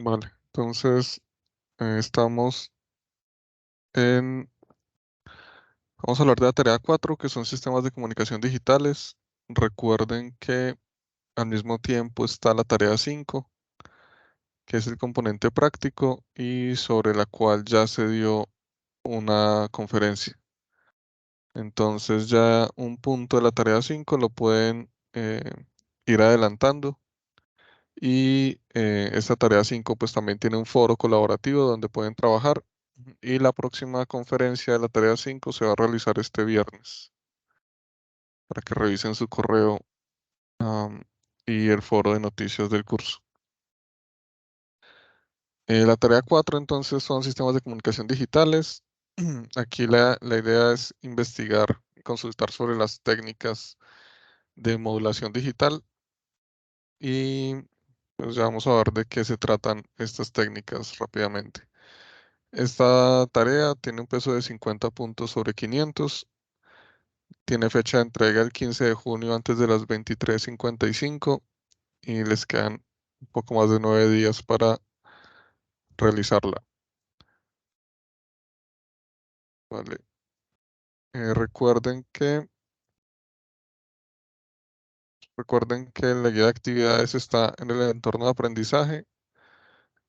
Vale, entonces estamos en... Vamos a hablar de la tarea 4, que son sistemas de comunicación digitales. Recuerden que al mismo tiempo está la tarea 5, que es el componente práctico y sobre la cual ya se dio una conferencia. Entonces ya un punto de la tarea 5 lo pueden ir adelantando. Y esta tarea 5 pues también tiene un foro colaborativo donde pueden trabajar. Y la próxima conferencia de la tarea 5 se va a realizar este viernes para que revisen su correo y el foro de noticias del curso. La tarea 4 entonces son sistemas de comunicación digitales. Aquí la idea es investigar y consultar sobre las técnicas de modulación digital y pues ya vamos a ver de qué se tratan estas técnicas rápidamente. Esta tarea tiene un peso de 50 puntos sobre 500. Tiene fecha de entrega el 15 de junio antes de las 23:55 y les quedan un poco más de 9 días para realizarla. Vale. Recuerden que la guía de actividades está en el entorno de aprendizaje.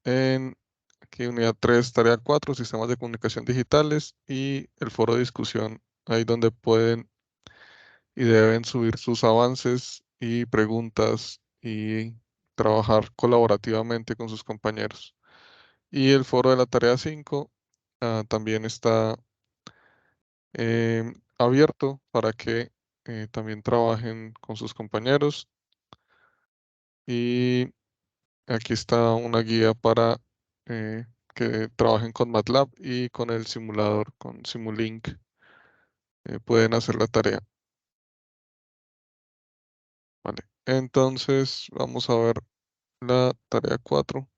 En aquí unidad 3, tarea 4, sistemas de comunicación digitales y el foro de discusión, ahí donde pueden y deben subir sus avances y preguntas y trabajar colaborativamente con sus compañeros. Y el foro de la tarea 5 también está abierto para que también trabajen con sus compañeros. Y aquí está una guía para que trabajen con MATLAB y con el simulador, con Simulink. Pueden hacer la tarea. Vale. Entonces vamos a ver la tarea 4.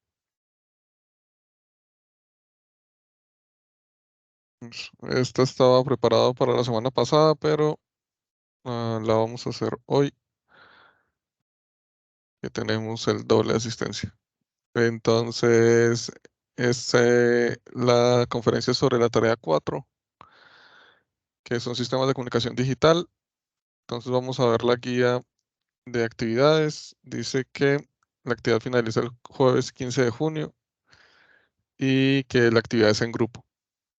Esta estaba preparada para la semana pasada, pero la vamos a hacer hoy, que tenemos el doble de asistencia. Entonces, la conferencia es sobre la tarea 4, que son sistemas de comunicación digital. Entonces vamos a ver la guía de actividades. Dice que la actividad finaliza el jueves 15 de junio y que la actividad es en grupo.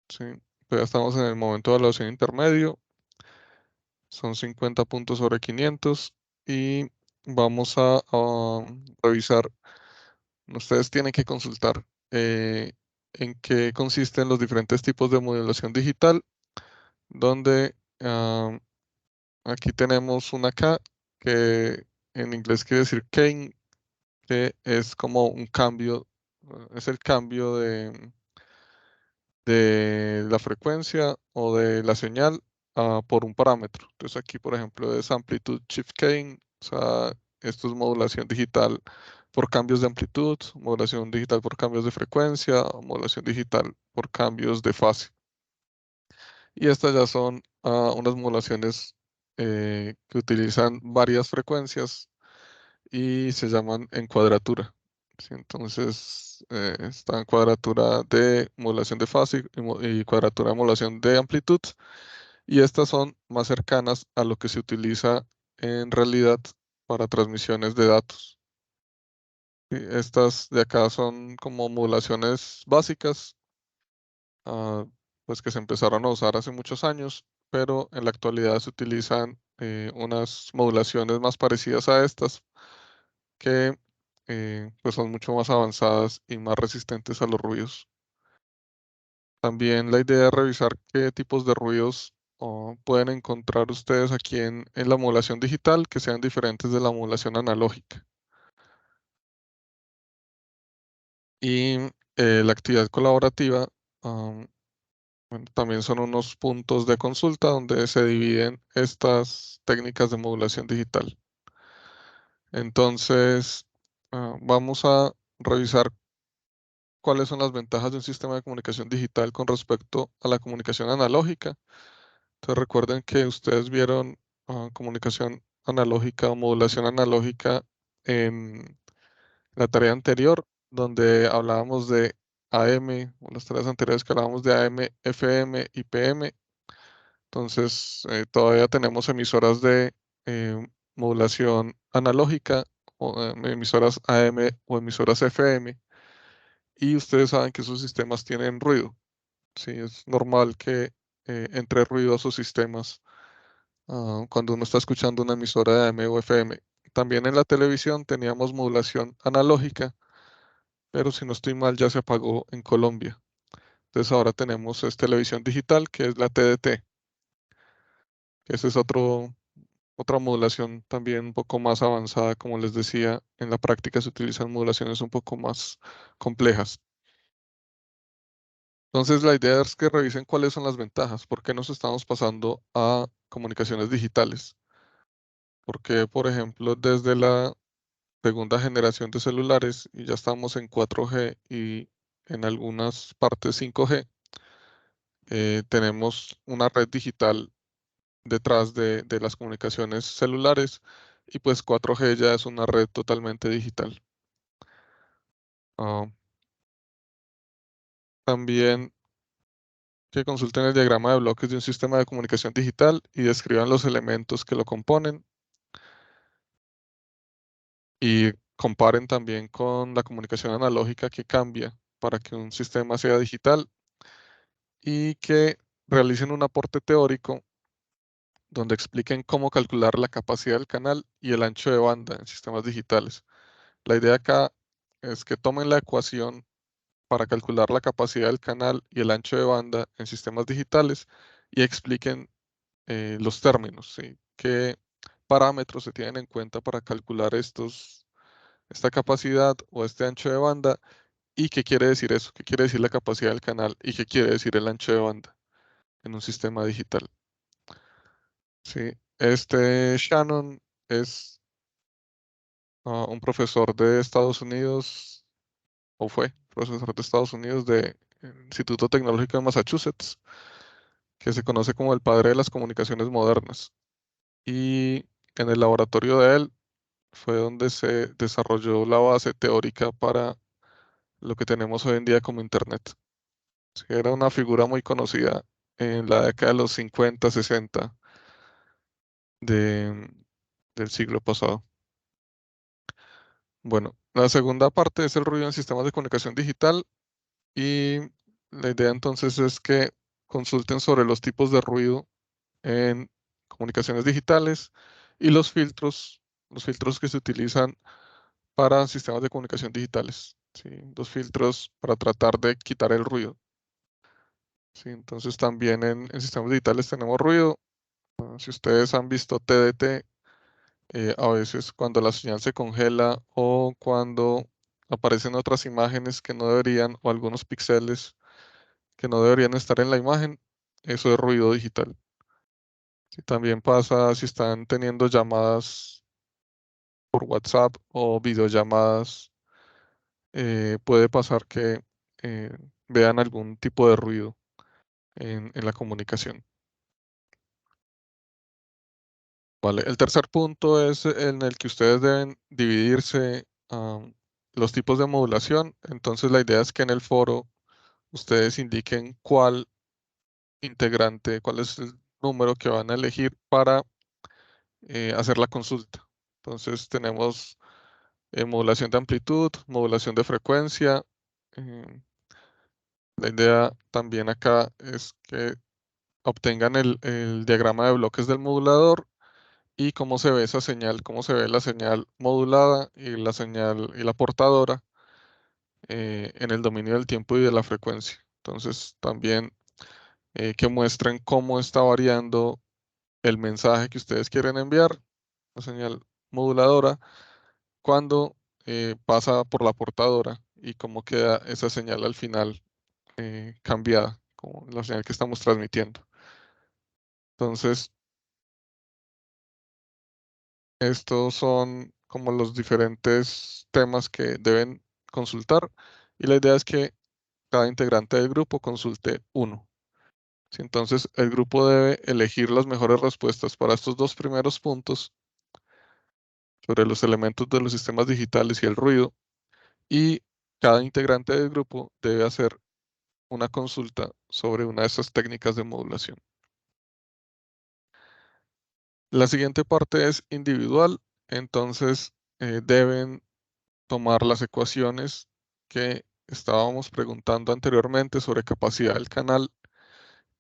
¿Sí? Pues ya estamos en el momento de evaluación intermedio. Son 50 puntos sobre 500 y vamos a revisar. Ustedes tienen que consultar en qué consisten los diferentes tipos de modelación digital, donde aquí tenemos una K que en inglés quiere decir kane, que es como un cambio, es el cambio de la frecuencia o de la señal por un parámetro. Entonces aquí, por ejemplo, es amplitud shift gain, o sea, esto es modulación digital por cambios de amplitud, modulación digital por cambios de frecuencia, o modulación digital por cambios de fase. Y estas ya son unas modulaciones que utilizan varias frecuencias y se llaman en cuadratura. ¿Sí? Entonces, está en cuadratura de modulación de fase y cuadratura de modulación de amplitud. Y estas son más cercanas a lo que se utiliza en realidad para transmisiones de datos. ¿Sí? Estas de acá son como modulaciones básicas, ah, pues que se empezaron a usar hace muchos años, pero en la actualidad se utilizan unas modulaciones más parecidas a estas que pues son mucho más avanzadas y más resistentes a los ruidos. También la idea es revisar qué tipos de ruidos pueden encontrar ustedes aquí en la modulación digital que sean diferentes de la modulación analógica. Y la actividad colaborativa bueno, también son unos puntos de consulta donde se dividen estas técnicas de modulación digital. Entonces, vamos a revisar cuáles son las ventajas de un sistema de comunicación digital con respecto a la comunicación analógica. Entonces recuerden que ustedes vieron comunicación analógica o modulación analógica en la tarea anterior. donde hablábamos de AM, o las tareas anteriores que hablábamos de AM, FM y PM. Entonces, todavía tenemos emisoras de modulación analógica, o emisoras AM o emisoras FM, y ustedes saben que esos sistemas tienen ruido. Sí, es normal que entre ruido a sus sistemas cuando uno está escuchando una emisora de AM o FM. También en la televisión teníamos modulación analógica, pero si no estoy mal ya se apagó en Colombia. Entonces ahora tenemos es televisión digital, que es la TDT. Ese es otra modulación también un poco más avanzada, como les decía, en la práctica se utilizan modulaciones un poco más complejas. Entonces la idea es que revisen cuáles son las ventajas, por qué nos estamos pasando a comunicaciones digitales. Porque, por ejemplo, desde la segunda generación de celulares y ya estamos en 4G y en algunas partes 5G, tenemos una red digital detrás de las comunicaciones celulares y pues 4G ya es una red totalmente digital. Ah, también que consulten el diagrama de bloques de un sistema de comunicación digital y describan los elementos que lo componen y comparen también con la comunicación analógica que cambia para que un sistema sea digital y que realicen un aporte teórico donde expliquen cómo calcular la capacidad del canal y el ancho de banda en sistemas digitales. La idea acá es que tomen la ecuación para calcular la capacidad del canal y el ancho de banda en sistemas digitales y expliquen los términos, ¿sí? ¿Qué parámetros se tienen en cuenta para calcular esta capacidad o este ancho de banda? ¿Y qué quiere decir eso? ¿Qué quiere decir la capacidad del canal? ¿Y qué quiere decir el ancho de banda en un sistema digital? Sí, este Shannon es un profesor de Estados Unidos, o fue profesor de Estados Unidos del Instituto Tecnológico de Massachusetts, que se conoce como el padre de las comunicaciones modernas. Y en el laboratorio de él fue donde se desarrolló la base teórica para lo que tenemos hoy en día como Internet. Sí, era una figura muy conocida en la década de los 50, 60 de, del siglo pasado. Bueno, la segunda parte es el ruido en sistemas de comunicación digital y la idea entonces es que consulten sobre los tipos de ruido en comunicaciones digitales y los filtros que se utilizan para sistemas de comunicación digitales. ¿Sí? Los filtros para tratar de quitar el ruido. ¿Sí? Entonces también en sistemas digitales tenemos ruido. Si ustedes han visto TDT, a veces cuando la señal se congela o cuando aparecen otras imágenes que no deberían o algunos píxeles que no deberían estar en la imagen, eso es ruido digital. Sí, también pasa si están teniendo llamadas por WhatsApp o videollamadas, puede pasar que eh, vean algún tipo de ruido en la comunicación. Vale, el tercer punto es en el que ustedes deben dividirse los tipos de modulación. Entonces la idea es que en el foro ustedes indiquen cuál integrante, cuál es el número que van a elegir para hacer la consulta. Entonces tenemos modulación de amplitud, modulación de frecuencia. eh, la idea también acá es que obtengan el diagrama de bloques del modulador y cómo se ve esa señal, cómo se ve la señal modulada y la señal y la portadora en el dominio del tiempo y de la frecuencia. Entonces también que muestren cómo está variando el mensaje que ustedes quieren enviar, la señal moduladora, cuando pasa por la portadora y cómo queda esa señal al final cambiada, como la señal que estamos transmitiendo. Entonces, estos son como los diferentes temas que deben consultar y la idea es que cada integrante del grupo consulte uno. ¿Sí? Entonces, el grupo debe elegir las mejores respuestas para estos dos primeros puntos sobre los elementos de los sistemas digitales y el ruido y cada integrante del grupo debe hacer una consulta sobre una de estas técnicas de modulación. La siguiente parte es individual, entonces deben tomar las ecuaciones que estábamos preguntando anteriormente sobre capacidad del canal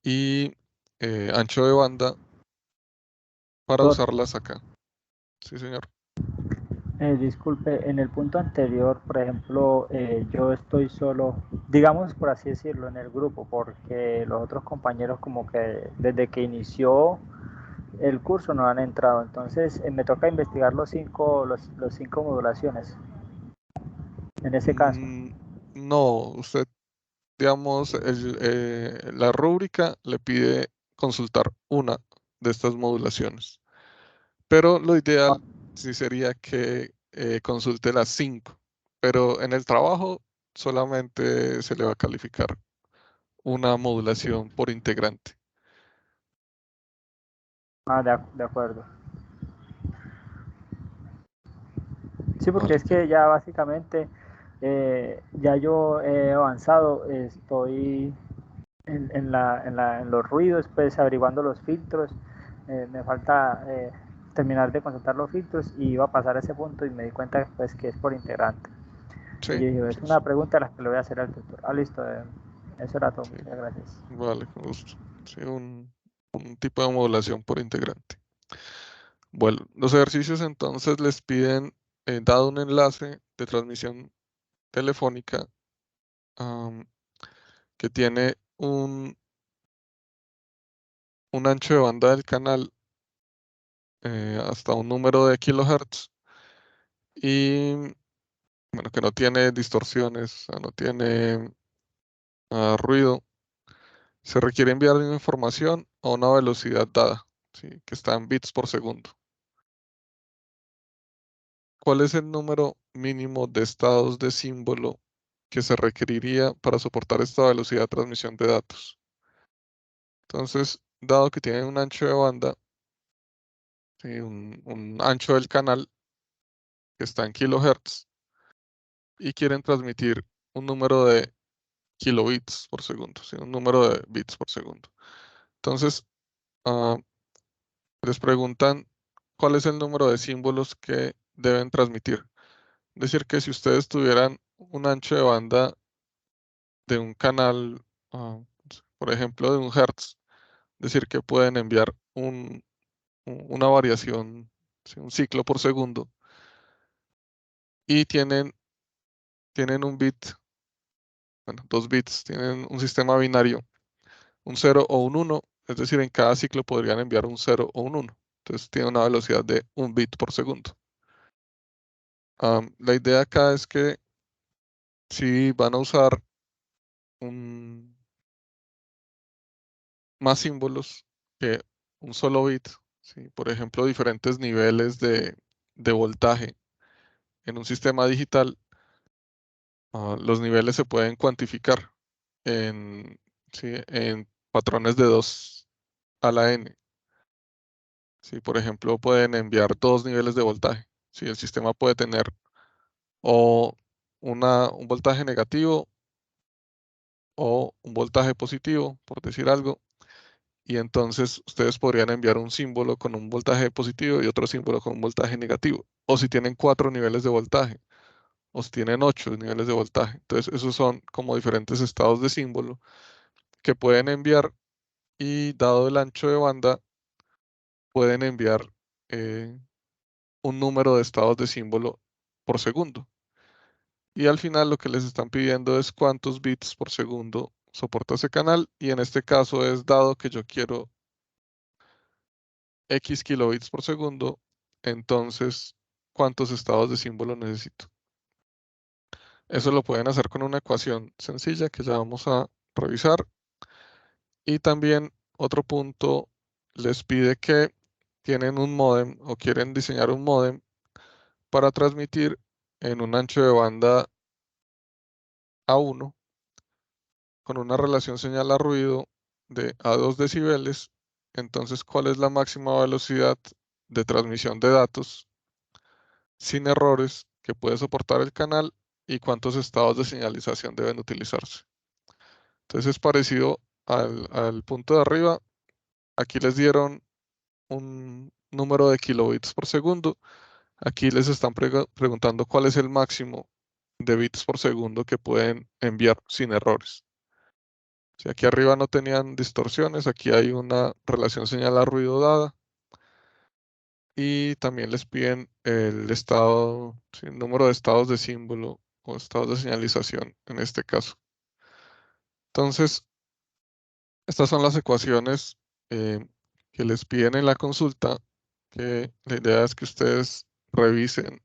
y ancho de banda para Doctor, usarlas acá. Sí, señor. disculpe, en el punto anterior, por ejemplo, yo estoy solo, digamos por así decirlo, en el grupo, porque los otros compañeros como que desde que inició el curso no han entrado. Entonces me toca investigar los cinco modulaciones en ese caso. Mm, no, usted, digamos, la rúbrica le pide consultar una de estas modulaciones, pero lo Ah, ideal sí sería que consulte las 5, pero en el trabajo solamente se le va a calificar una modulación por integrante. de acuerdo. Sí, porque Vale. es que ya básicamente ya yo he avanzado, estoy en los ruidos, pues averiguando los filtros. Me falta terminar de consultar los filtros y iba a pasar a ese punto y me di cuenta pues que es por integrante. Y Sí, dije, sí, es sí, una pregunta a la que le voy a hacer al tutor. Ah, listo, eso era todo, sí. muchas gracias. Vale, con gusto. Sí, un tipo de modulación por integrante. Bueno, los ejercicios entonces les piden, dado un enlace de transmisión telefónica am, que tiene un ancho de banda del canal hasta un número de kilohertz y bueno, que no tiene distorsiones, o sea, no tiene ruido, se requiere enviar una información a una velocidad dada, ¿sí? Que está en bits por segundo. ¿Cuál es el número mínimo de estados de símbolo que se requeriría para soportar esta velocidad de transmisión de datos? Entonces, dado que tienen un ancho de banda, ¿sí? Un ancho del canal que está en kilohertz y quieren transmitir un número de kilobits por segundo, ¿sí? Un número de bits por segundo. Entonces, ah, les preguntan cuál es el número de símbolos que deben transmitir. Es decir, que si ustedes tuvieran un ancho de banda de un canal, por ejemplo, de un hertz, es decir, que pueden enviar una variación, ¿sí? Un ciclo por segundo, y tienen un bit, bueno, dos bits, tienen un sistema binario, un 0 o un 1, es decir, en cada ciclo podrían enviar un 0 o un 1. Entonces tiene una velocidad de un bit por segundo. La idea acá es que si van a usar un, más símbolos que un solo bit, ¿sí? Por ejemplo, diferentes niveles de voltaje en un sistema digital, los niveles se pueden cuantificar en, ¿sí? En patrones de 2 a la n. ¿Sí? Por ejemplo, pueden enviar dos niveles de voltaje. ¿Sí? El sistema puede tener o un voltaje negativo o un voltaje positivo, por decir algo, y entonces ustedes podrían enviar un símbolo con un voltaje positivo y otro símbolo con un voltaje negativo. O si tienen 4 niveles de voltaje, o si tienen 8 niveles de voltaje. Entonces, esos son como diferentes estados de símbolo que pueden enviar y dado el ancho de banda, pueden enviar eh, un número de estados de símbolo por segundo. Y al final lo que les están pidiendo es cuántos bits por segundo soporta ese canal y en este caso es dado que yo quiero X kilobits por segundo, entonces, ¿cuántos estados de símbolo necesito? Eso lo pueden hacer con una ecuación sencilla que ya vamos a revisar. Y también otro punto les pide que tienen un módem o quieren diseñar un módem para transmitir en un ancho de banda A1 con una relación señal a ruido de a 2 decibeles. Entonces, ¿cuál es la máxima velocidad de transmisión de datos sin errores que puede soportar el canal? y cuántos estados de señalización deben utilizarse. Entonces es parecido al punto de arriba. Aquí les dieron un número de kilobits por segundo. Aquí les están preguntando cuál es el máximo de bits por segundo que pueden enviar sin errores. Si aquí arriba no tenían distorsiones, aquí hay una relación señal a ruido dada. Y también les piden el estado, sí, el número de estados de símbolo o estados de señalización en este caso. Entonces, estas son las ecuaciones que les piden en la consulta, que la idea es que ustedes revisen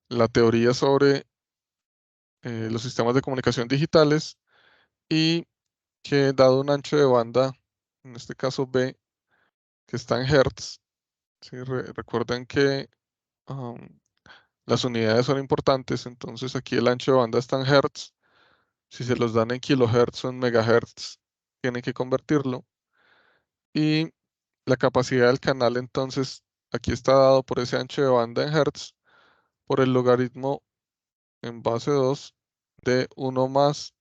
la teoría sobre los sistemas de comunicación digitales y que dado un ancho de banda, en este caso B, que está en Hertz, ¿sí? Recuerden que um, las unidades son importantes, entonces aquí el ancho de banda está en Hertz. Si se los dan en kilohertz o en megahertz, tienen que convertirlo. Y la capacidad del canal, entonces, aquí está dado por ese ancho de banda en Hertz, por el logaritmo en base 2 de 1 más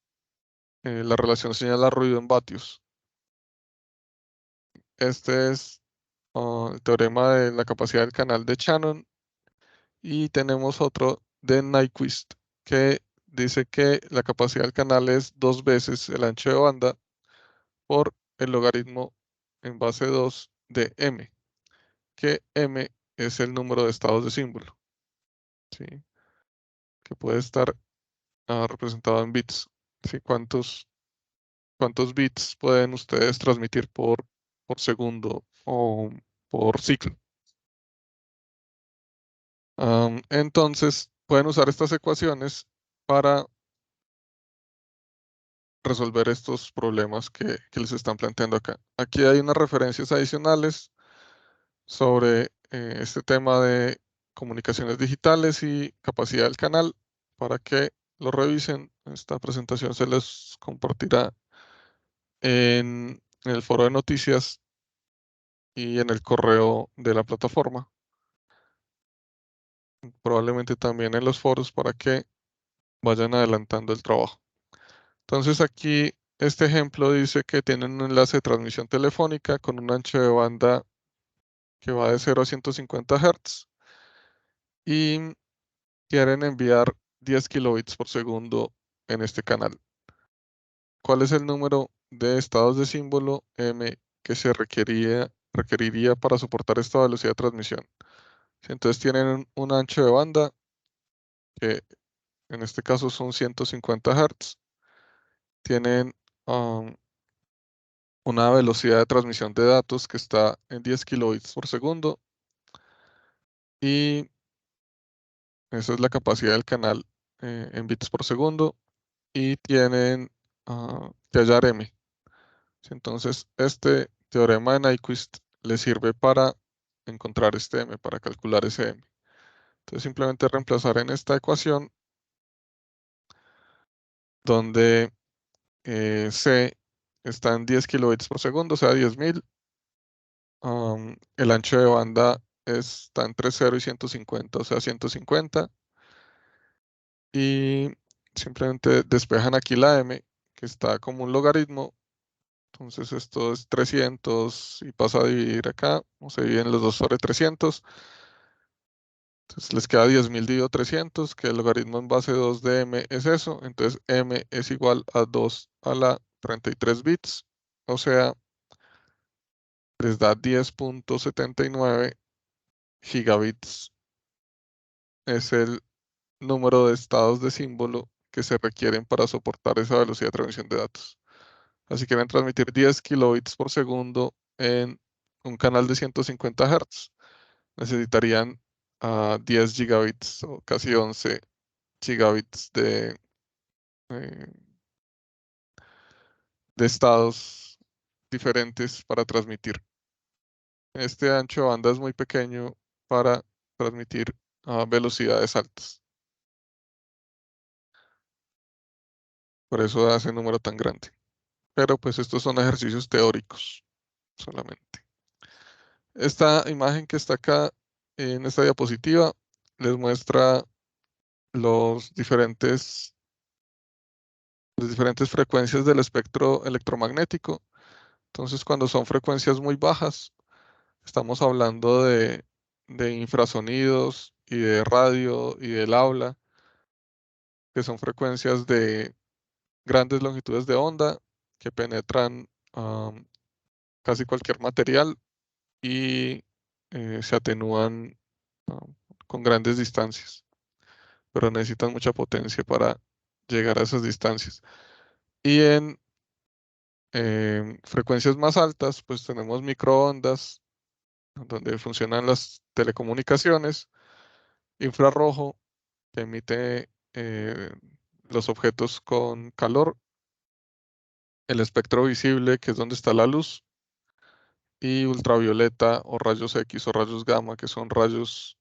la relación señal a ruido en vatios. Este es el teorema de la capacidad del canal de Shannon. Y tenemos otro de Nyquist, que dice que la capacidad del canal es 2 veces el ancho de banda por el logaritmo en base 2 de m, que m es el número de estados de símbolo, ¿sí? Que puede estar representado en bits. ¿Sí? ¿Cuántos bits pueden ustedes transmitir por segundo o por ciclo? Entonces, pueden usar estas ecuaciones para resolver estos problemas que les están planteando acá. Aquí hay unas referencias adicionales sobre este tema de comunicaciones digitales y capacidad del canal para que lo revisen. Esta presentación se les compartirá en el foro de noticias y en el correo de la plataforma. Probablemente también en los foros para que vayan adelantando el trabajo. Entonces aquí este ejemplo dice que tienen un enlace de transmisión telefónica con un ancho de banda que va de 0 a 150 Hz y quieren enviar 10 kilobits por segundo en este canal. ¿Cuál es el número de estados de símbolo M que se requeriría para soportar esta velocidad de transmisión? Si entonces tienen un ancho de banda que en este caso son 150 Hz, tienen um, una velocidad de transmisión de datos que está en 10 kilobits por segundo y esa es la capacidad del canal en bits por segundo y tienen que hallar m. Entonces, este teorema de Nyquist le sirve para encontrar este m, para calcular ese m. Entonces, simplemente reemplazar en esta ecuación donde c está en 10 kilobits por segundo, o sea, 10.000. El ancho de banda está entre 0 y 150, o sea, 150. Y simplemente despejan aquí la m, que está como un logaritmo. Entonces esto es 300 y pasa a dividir acá, o se dividen los dos sobre 300. Entonces les queda 10.000 dividido 300, que el logaritmo en base 2 de m es eso. Entonces m es igual a 2 a la 33 bits, o sea, les da 10.79 gigabits. Es el número de estados de símbolo que se requieren para soportar esa velocidad de transmisión de datos. Así quieren transmitir 10 kilobits por segundo en un canal de 150 Hz. Necesitarían 10 gigabits o casi 11 gigabits eh, de estados diferentes para transmitir. Este ancho de banda es muy pequeño para transmitir a velocidades altas. Por eso da ese número tan grande. Pero pues estos son ejercicios teóricos solamente. Esta imagen que está acá en esta diapositiva les muestra las diferentes frecuencias del espectro electromagnético. Entonces, cuando son frecuencias muy bajas, estamos hablando de infrasonidos y de radio y del habla, que son frecuencias de grandes longitudes de onda que penetran casi cualquier material y se atenúan con grandes distancias, pero necesitan mucha potencia para llegar a esas distancias. Y en frecuencias más altas, pues tenemos microondas, donde funcionan las telecomunicaciones, infrarrojo, que emite los objetos con calor, el espectro visible, que es donde está la luz, y ultravioleta o rayos X o rayos gamma, que son rayos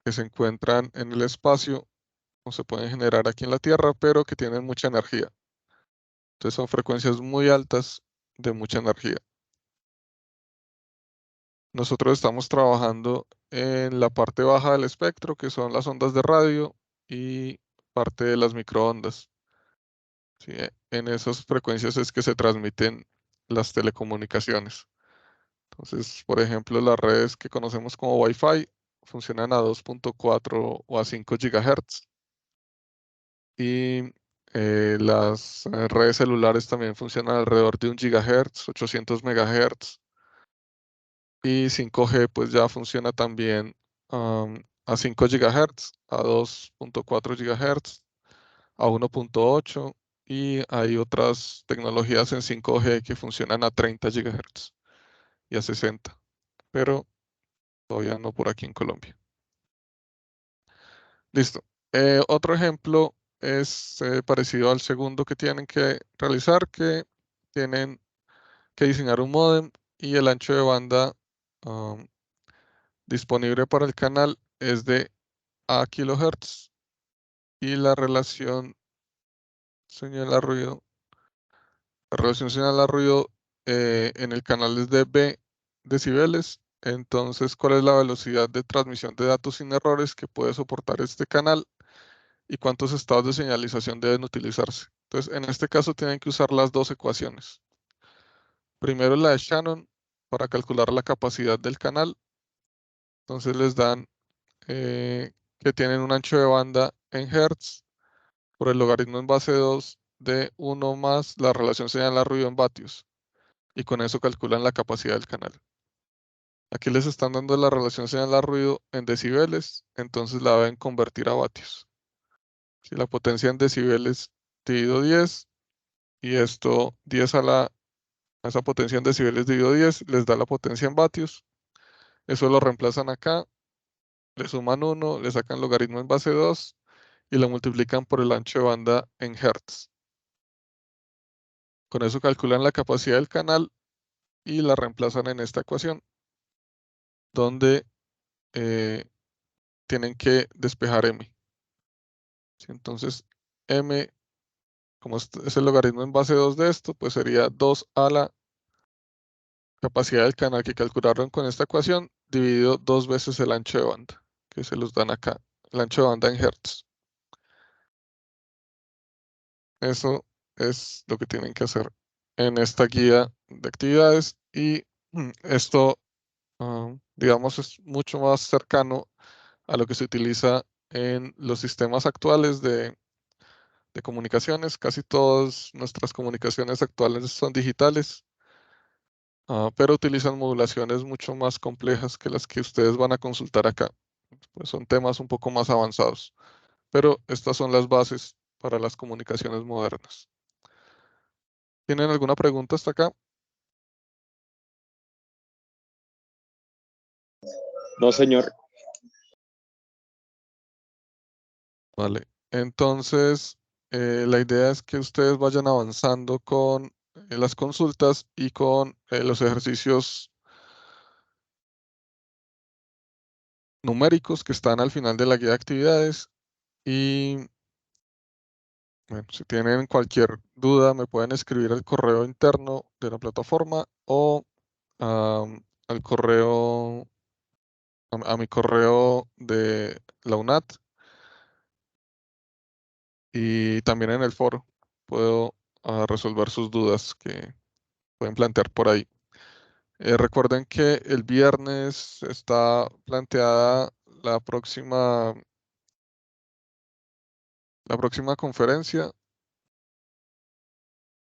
que se encuentran en el espacio o se pueden generar aquí en la Tierra, pero que tienen mucha energía. Entonces son frecuencias muy altas de mucha energía. Nosotros estamos trabajando en la parte baja del espectro, que son las ondas de radio y parte de las microondas. ¿Sí? En esas frecuencias es que se transmiten las telecomunicaciones. Entonces, por ejemplo, las redes que conocemos como Wi-Fi funcionan a 2.4 o a 5 GHz. Y las redes celulares también funcionan alrededor de 1 GHz, 800 MHz. Y 5G pues ya funciona también a 5 GHz, a 2.4 GHz, a 1.8 y hay otras tecnologías en 5G que funcionan a 30 GHz y a 60, pero todavía no por aquí en Colombia. Listo. Otro ejemplo es parecido al segundo que tienen que realizar, que tienen que diseñar un módem y el ancho de banda um, disponible para el canal es de A kHz y señal a ruido, la relación señal a ruido en el canal es de B decibeles. Entonces, ¿cuál es la velocidad de transmisión de datos sin errores que puede soportar este canal y cuántos estados de señalización deben utilizarse? Entonces, en este caso tienen que usar las dos ecuaciones. Primero la de Shannon para calcular la capacidad del canal. Entonces les dan que tienen un ancho de banda en hertz por el logaritmo en base 2 de 1 más la relación señal a ruido en vatios. Y con eso calculan la capacidad del canal. Aquí les están dando la relación señal a ruido en decibeles, entonces la deben convertir a vatios. Si la potencia en decibeles dividido 10 y esto 10 a esa potencia en decibeles dividido 10 les da la potencia en vatios. Eso lo reemplazan acá, le suman 1, le sacan logaritmo en base 2 y lo multiplican por el ancho de banda en hertz. Con eso calculan la capacidad del canal y la reemplazan en esta ecuación, donde eh, tienen que despejar m. ¿Sí? Entonces, m, como es el logaritmo en base 2 de esto, pues sería 2 a la capacidad del canal que calcularon con esta ecuación, dividido 2 veces el ancho de banda, que se los dan acá, el ancho de banda en hertz. Eso es lo que tienen que hacer en esta guía de actividades y esto, digamos, es mucho más cercano a lo que se utiliza en los sistemas actuales de comunicaciones. Casi todas nuestras comunicaciones actuales son digitales, pero utilizan modulaciones mucho más complejas que las que ustedes van a consultar acá. Pues son temas un poco más avanzados, pero estas son las bases para las comunicaciones modernas. ¿Tienen alguna pregunta hasta acá? No, señor. Vale. Entonces, la idea es que ustedes vayan avanzando con las consultas y con los ejercicios numéricos que están al final de la guía de actividades. Y bueno, si tienen cualquier duda, me pueden escribir al correo interno de la plataforma o al correo a mi correo de la UNAT y también en el foro. Puedo resolver sus dudas que pueden plantear por ahí. Recuerden que el viernes está planteada la próxima conferencia.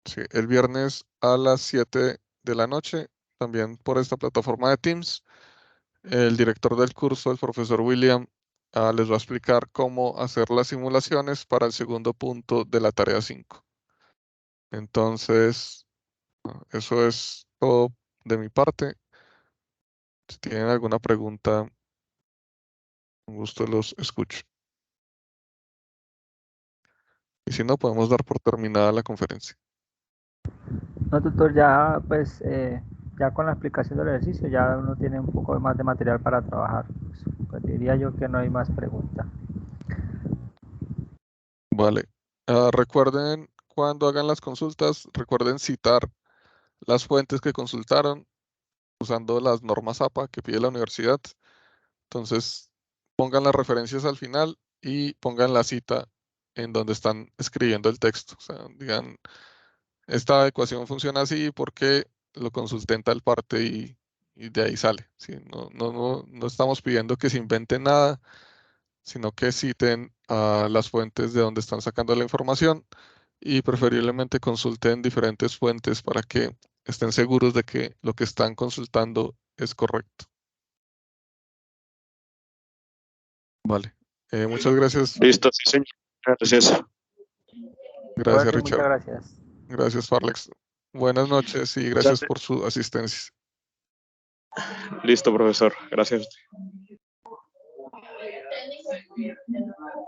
Sí, el viernes a las 7 de la noche, también por esta plataforma de Teams. El director del curso, el profesor William, les va a explicar cómo hacer las simulaciones para el segundo punto de la tarea 5. Entonces, eso es todo de mi parte. Si tienen alguna pregunta, con gusto los escucho. Y si no, podemos dar por terminada la conferencia. No, tutor, ya pues ya con la explicación del ejercicio ya uno tiene un poco más de material para trabajar. Pues diría yo que no hay más preguntas. Vale. Recuerden, cuando hagan las consultas, recuerden citar las fuentes que consultaron usando las normas APA que pide la universidad. Entonces, pongan las referencias al final y pongan la cita en donde están escribiendo el texto. O sea, digan, esta ecuación funciona así porque lo consulté en tal parte y de ahí sale. ¿Sí? No estamos pidiendo que se inventen nada, sino que citen las fuentes de donde están sacando la información y preferiblemente consulten diferentes fuentes para que estén seguros de que lo que están consultando es correcto. Vale. Muchas gracias. Listo, sí, señor. Gracias. Gracias, Bueno, muchas Richard. gracias. Gracias, Farlex. Buenas noches y gracias por su asistencia. Listo, profesor. Gracias.